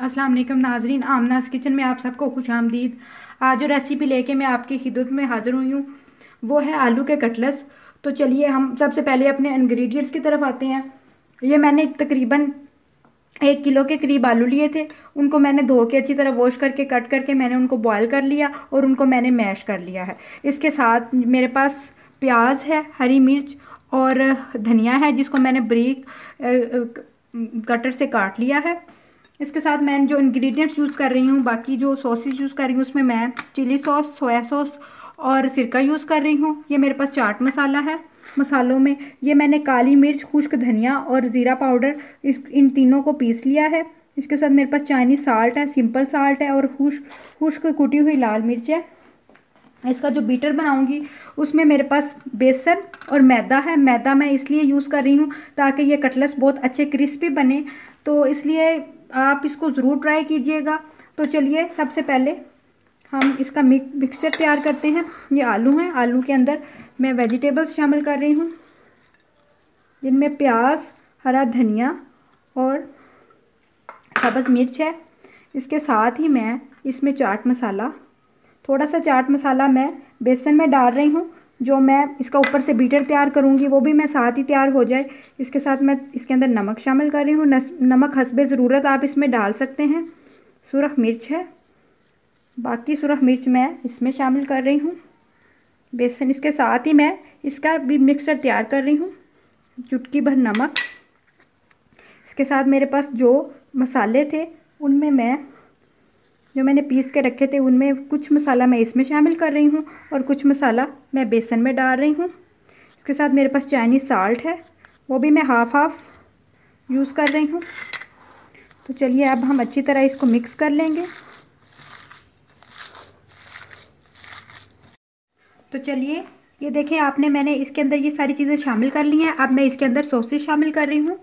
अस्सलाम वालेकुम नाजरीन, आमनास किचन में आप सबको खुश आमदीद। आज जो रेसिपी लेके मैं आपकी खिदमत में हाज़िर हुई हूँ वो है आलू के कटलेट्स। तो चलिए हम सबसे पहले अपने इंग्रेडिएंट्स की तरफ आते हैं। ये मैंने तकरीबन 1 किलो के करीब आलू लिए थे। उनको मैंने धो के अच्छी तरह वॉश करके कट करके मैंने उनको बॉयल कर लिया और उनको मैंने मैश कर लिया है। इसके साथ मेरे पास प्याज है, हरी मिर्च और धनिया है जिसको मैंने बारीक कटर से काट लिया है। इसके साथ मैं जो इंग्रेडिएंट्स यूज़ कर रही हूँ, बाकी जो सॉसेज यूज़ कर रही हूँ उसमें मैं चिली सॉस, सोया सॉस और सिरका यूज़ कर रही हूँ। ये मेरे पास चाट मसाला है। मसालों में ये मैंने काली मिर्च, खुश्क धनिया और ज़ीरा पाउडर इन तीनों को पीस लिया है। इसके साथ मेरे पास चाइनीज़ साल्ट है, सिंपल साल्ट है और खुश्क कुटी हुई लाल मिर्च है। इसका जो बीटर बनाऊंगी उसमें मेरे पास बेसन और मैदा है। मैदा मैं इसलिए यूज़ कर रही हूँ ताकि ये कटलेट्स बहुत अच्छे क्रिस्पी बने, तो इसलिए आप इसको ज़रूर ट्राई कीजिएगा। तो चलिए सबसे पहले हम इसका मिक्सचर तैयार करते हैं। ये आलू हैं, आलू के अंदर मैं वेजिटेबल्स शामिल कर रही हूँ जिनमें प्याज, हरा धनिया और सब्ज़ मिर्च है। इसके साथ ही मैं इसमें चाट मसाला, थोड़ा सा चाट मसाला मैं बेसन में डाल रही हूँ। जो मैं इसका ऊपर से बीटर तैयार करूँगी वो भी मैं साथ ही तैयार हो जाए। इसके साथ मैं इसके अंदर नमक शामिल कर रही हूँ। नमक हस्बे ज़रूरत आप इसमें डाल सकते हैं। सुरख मिर्च है, बाकी सुरख मिर्च मैं इसमें शामिल कर रही हूँ। बेसन, इसके साथ ही मैं इसका भी मिक्सचर तैयार कर रही हूँ। चुटकी भर नमक। इसके साथ मेरे पास जो मसाले थे उनमें जो मैंने पीस के रखे थे उनमें कुछ मसाला मैं इसमें शामिल कर रही हूँ और कुछ मसाला मैं बेसन में डाल रही हूँ। इसके साथ मेरे पास चाइनीज़ साल्ट है, वो भी मैं हाफ़ यूज़ कर रही हूँ। तो चलिए अब हम अच्छी तरह इसको मिक्स कर लेंगे। तो चलिए ये देखें आपने, मैंने इसके अंदर ये सारी चीज़ें शामिल कर ली हैं। अब मैं इसके अंदर सॉसेज शामिल कर रही हूँ।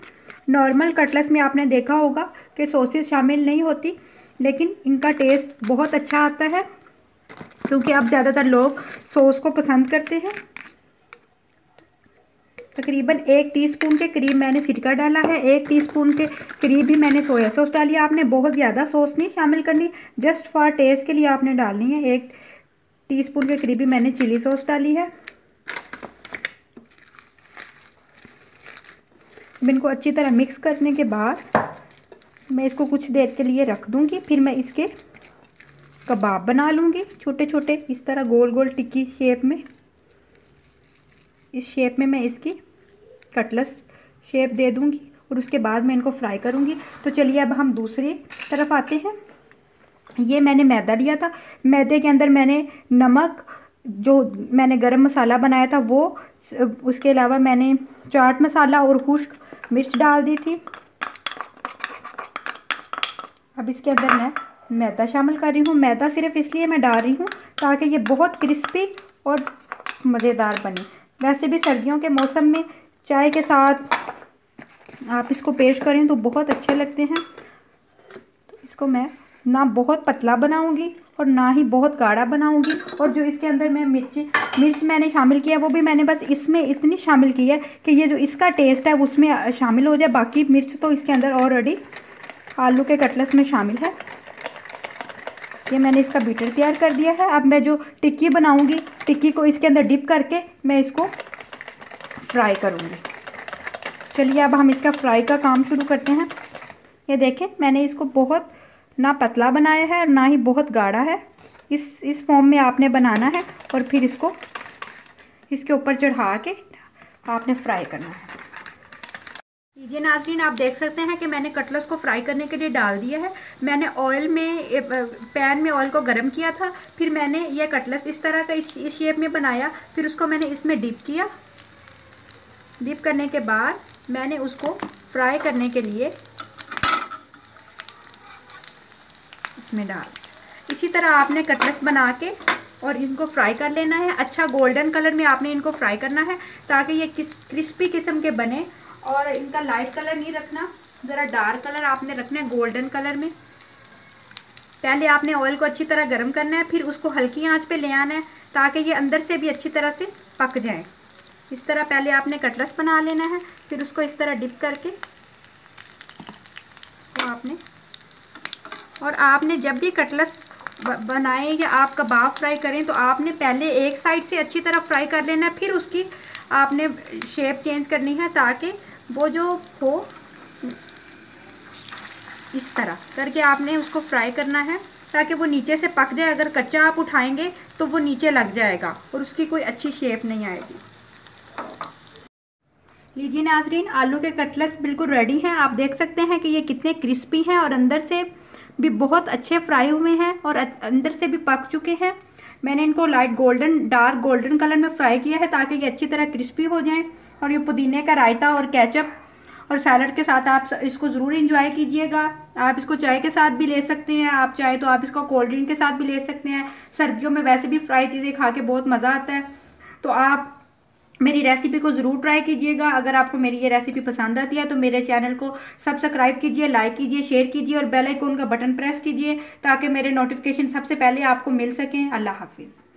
नॉर्मल कटलेट्स में आपने देखा होगा कि सॉसेज शामिल नहीं होती, लेकिन इनका टेस्ट बहुत अच्छा आता है क्योंकि अब ज़्यादातर लोग सॉस को पसंद करते हैं। तकरीबन 1 टीस्पून के करीब मैंने सिरका डाला है, 1 टीस्पून के करीब ही मैंने सोया सॉस डाली है। आपने बहुत ज़्यादा सॉस नहीं शामिल करनी, जस्ट फॉर टेस्ट के लिए आपने डालनी है। 1 टीस्पून के करीब ही मैंने चिली सॉस डाली है। इनको अच्छी तरह मिक्स करने के बाद मैं इसको कुछ देर के लिए रख दूंगी। फिर मैं इसके कबाब बना लूँगी छोटे छोटे, इस तरह गोल गोल टिक्की शेप में। इस शेप में मैं इसकी कटलेट्स शेप दे दूँगी और उसके बाद मैं इनको फ्राई करूँगी। तो चलिए अब हम दूसरी तरफ आते हैं। ये मैंने मैदा लिया था, मैदे के अंदर मैंने नमक, जो मैंने गरम मसाला बनाया था वो, उसके अलावा मैंने चाट मसाला और खुश्क मिर्च डाल दी थी। अब इसके अंदर मैं मैदा शामिल कर रही हूँ। मैदा सिर्फ इसलिए मैं डाल रही हूँ ताकि ये बहुत क्रिस्पी और मज़ेदार बने। वैसे भी सर्दियों के मौसम में चाय के साथ आप इसको पेश करें तो बहुत अच्छे लगते हैं। तो इसको मैं ना बहुत पतला बनाऊँगी और ना ही बहुत गाढ़ा बनाऊँगी। और जो इसके अंदर मैं मिर्च मैंने शामिल किया वो भी मैंने बस इसमें इतनी शामिल की है कि ये जो इसका टेस्ट है उसमें शामिल हो जाए। बाकी मिर्च तो इसके अंदर ऑलरेडी आलू के कटलेट्स में शामिल है। ये मैंने इसका बीटर तैयार कर दिया है। अब मैं जो टिक्की बनाऊंगी, टिक्की को इसके अंदर डिप करके मैं इसको फ्राई करूंगी। चलिए अब हम इसका फ्राई का काम शुरू करते हैं। ये देखें मैंने इसको बहुत ना पतला बनाया है और ना ही बहुत गाढ़ा है। इस फॉर्म में आपने बनाना है और फिर इसको इसके ऊपर चढ़ा के आपने फ्राई करना है। ये नाज़रीन आप देख सकते हैं कि मैंने कटलेट्स को फ्राई करने के लिए डाल दिया है। मैंने ऑयल में, पैन में ऑयल को गर्म किया था, फिर मैंने ये कटलेट्स इस तरह का इस शेप में बनाया, फिर उसको मैंने इसमें डिप किया। डिप करने के बाद मैंने उसको फ्राई करने के लिए इसमें डाल। इसी तरह आपने कटलेट्स बना के और इनको फ्राई कर लेना है। अच्छा गोल्डन कलर में आपने इनको फ्राई करना है ताकि ये क्रिस्पी किस्म के बने। और इनका लाइट कलर नहीं रखना, ज़रा डार्क कलर आपने रखना है, गोल्डन कलर में। पहले आपने ऑयल को अच्छी तरह गर्म करना है, फिर उसको हल्की आंच पे ले आना है ताकि ये अंदर से भी अच्छी तरह से पक जाए। इस तरह पहले आपने कटलेट्स बना लेना है, फिर उसको इस तरह डिप करके तो आपने और आपने जब भी कटलेट्स बनाएं या आप कबाब फ्राई करें तो आपने पहले एक साइड से अच्छी तरह फ्राई कर लेना है, फिर उसकी आपने शेप चेंज करनी है ताकि वो जो हो इस तरह करके आपने उसको फ्राई करना है ताकि वो नीचे से पक जाए। अगर कच्चा आप उठाएंगे तो वो नीचे लग जाएगा और उसकी कोई अच्छी शेप नहीं आएगी। लीजिए नाजरीन, आलू के कटलेट्स बिल्कुल रेडी हैं। आप देख सकते हैं कि ये कितने क्रिस्पी हैं और अंदर से भी बहुत अच्छे फ्राई हुए हैं और अंदर से भी पक चुके हैं। मैंने इनको light golden, dark golden colour में फ्राई किया है ताकि ये अच्छी तरह क्रिस्पी हो जाएं। और ये पुदीने का रायता और केचप और सैलड के साथ आप इसको ज़रूर इंजॉय कीजिएगा। आप इसको चाय के साथ भी ले सकते हैं, आप चाहे तो आप इसको कोल्ड ड्रिंक के साथ भी ले सकते हैं। सर्दियों में वैसे भी फ्राई चीज़ें खा के बहुत मज़ा आता है। तो आप मेरी रेसिपी को ज़रूर ट्राई कीजिएगा। अगर आपको मेरी ये रेसिपी पसंद आती है तो मेरे चैनल को सब्सक्राइब कीजिए, लाइक कीजिए, शेयर कीजिए और बेल आइकन का बटन प्रेस कीजिए ताकि मेरे नोटिफिकेशन सबसे पहले आपको मिल सकें। अल्लाह हाफिज़।